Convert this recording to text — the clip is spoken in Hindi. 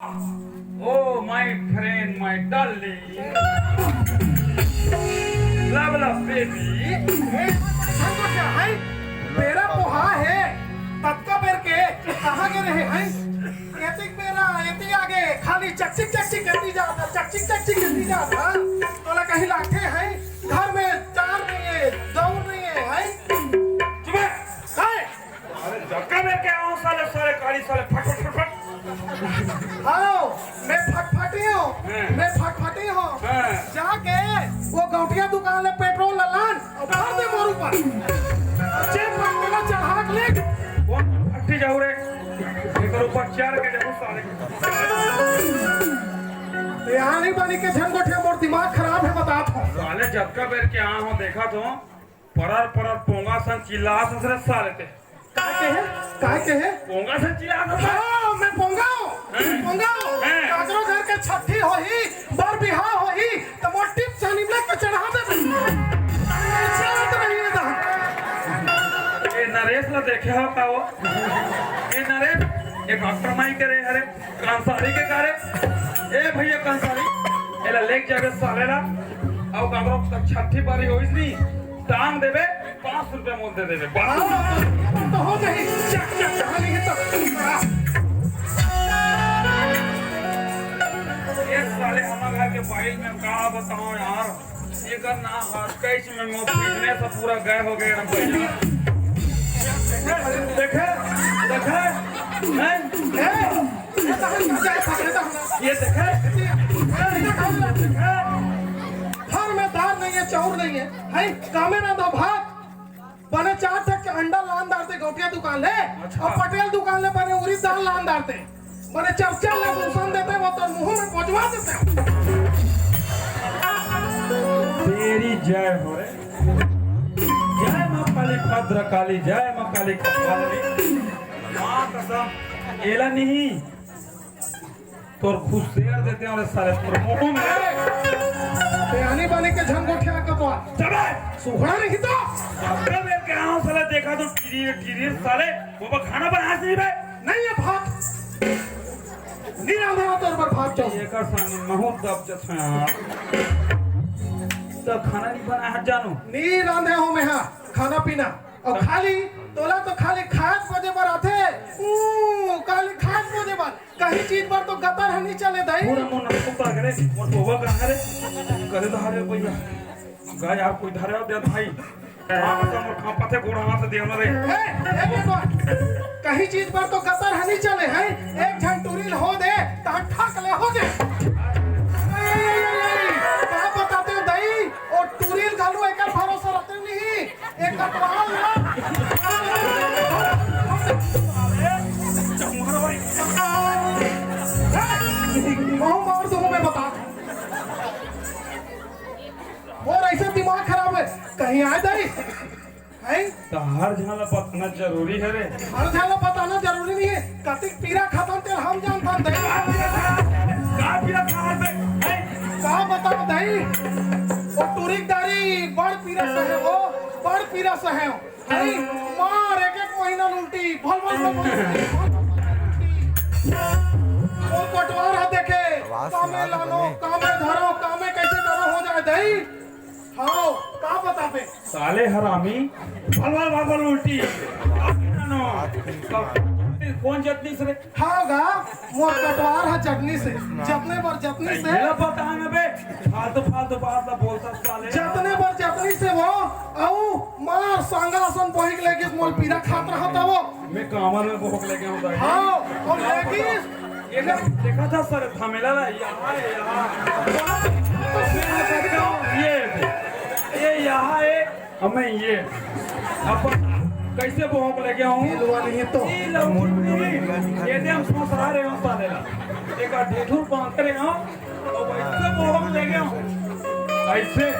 Oh, my friend, my darling. Love, love, baby. है मेरा पोहा है तत्का बेर के कहाँ के रहे हैं एतिक मेरा एति आगे खाली चकचिक चकचिक करती जाता चकचिक चकचिक करती जाता तोला कहीं लाखे हैं घर में चार नहीं है दौड़ नहीं है चुप है अरे धक्का में क्या हूँ साले साले काली साले फट फट फट हाँ मैं फटफटी हूँ जाके वो गौटिया दुकान में पेट्रोल ललान और भर दे मोरू पर चेक पटकेला चढ़ा के ले कौन फटी जाऊ रे एकर ऊपर चार के जाऊ साले यहाँ नहीं बनी के झंगोटिया मोर दिमाग खराब है बता था साले झटका बेर के आ हो देखा तो परर परर पोंगा सन चिल्ला ससरे साले ते काय के है पोंगा सन चिल्ला हाँ, मैं पोंगाओ काजरो घर के छठी होही बर बिहाव होही तो मोर टिप चानी में के चढ़ा दे चलत नहीं है दा ये नरेश ला देखे हो का वो ये नरेश एक अक्रमाई करे हरे कांसारी के करे ए भैया कांसारी एला लेक जाके साले ला अब कागरो तक छठी बारी होइस नी दाम देबे 5 रुपया मोल दे देबे तो हो जाए चक चक कहानी है तो ये साले हमारा के फाइल में का बताऊं यार एकर ना हर कैच में मो बिजनेस पूरा गए हो गए हम देखे देखे ये देखे घर में दाल नहीं है चाउर नहीं है कामे ना दो भात बने 4 टक के अंडा लान डालते गौटिया दुकान ले और पटेल दुकान ले बने उरी दाल लान डालते बने चर्चा ले मुसन देते वो तो मुंह में पहुंचवा देते तेरी जय हो रे जय मां काली भद्र काली जय मां काली कपालिनी मां कसम एला नहीं तोर खुश शेर देते हैं और सारे तोर मुंह में बेआनी बने के झंगोटिया का तो चले सुखड़ा नहीं तो अपने में क्या हूं साले देखा तो टीरी साले वो खाना बना नहीं बे नहीं है भात निराला तोर पर भात चाहिए एकर सामने बहुत दब जत है यार तो खाना नहीं बना है जानू नी रांधे हो में हाँ खाना पीना और खाली तोला तो खाली खाद बजे पर आते खाली खाद बजे पर कहीं चीज पर तो गतर है नहीं चले दाई पूरा मन कुत्ता करे मोर बोवा कहां रे करे तो हरे भैया गाय आप कोई धरे दे भाई आप तो मोर खा पाते गोड़ हाथ दे ना रे ए बेटा कहीं चीज पर तो गतर है नहीं चले हैं एक झंटूरिल हो दे ता ठक ले हो दे क्या बताते हो दाई और टूरिल गालू एक भरोसा रखते नहीं एक कटवाल ना मार दो मैं बता और ऐसे दिमाग खराब है कहीं आए दाई है तो हर झाला बताना जरूरी है रे हर झाला बताना जरूरी नहीं है कतिक पीरा खत्म तेल हम जानता हैं का पीरा खा दे का बताओ दाई वो टूरिकदारी बड़ पीरा से है वो बड़ पीरा से है मार एक एक महीना उल्टी भल वो कटवार है देखे कामे लानो कामे धरो कामे कैसे करो हो जाए दही हाँ का बता पे साले हरामी भल भल उल्टी कौन चटनी से हाँ गा वो कटवार है चटनी से जतने पर चटनी से ये पता है बे फालतू फालतू बात बोलता साले जतने पर चटनी से वो आऊ मार सांगासन पहिक लेके मोल पीरा खात रहा था वो मैं कामल में भोग लेके आऊं हाँ और लेकिन ये देखा था सर थमेला यहाँ ये यहाँ है हमें ये अपन कैसे भोग लेके आऊं नहीं तो ये हम सोच रहे हैं साले ला एक ढेठूर बांध रहे हैं तो वैसे भोग लेके आऊं ऐसे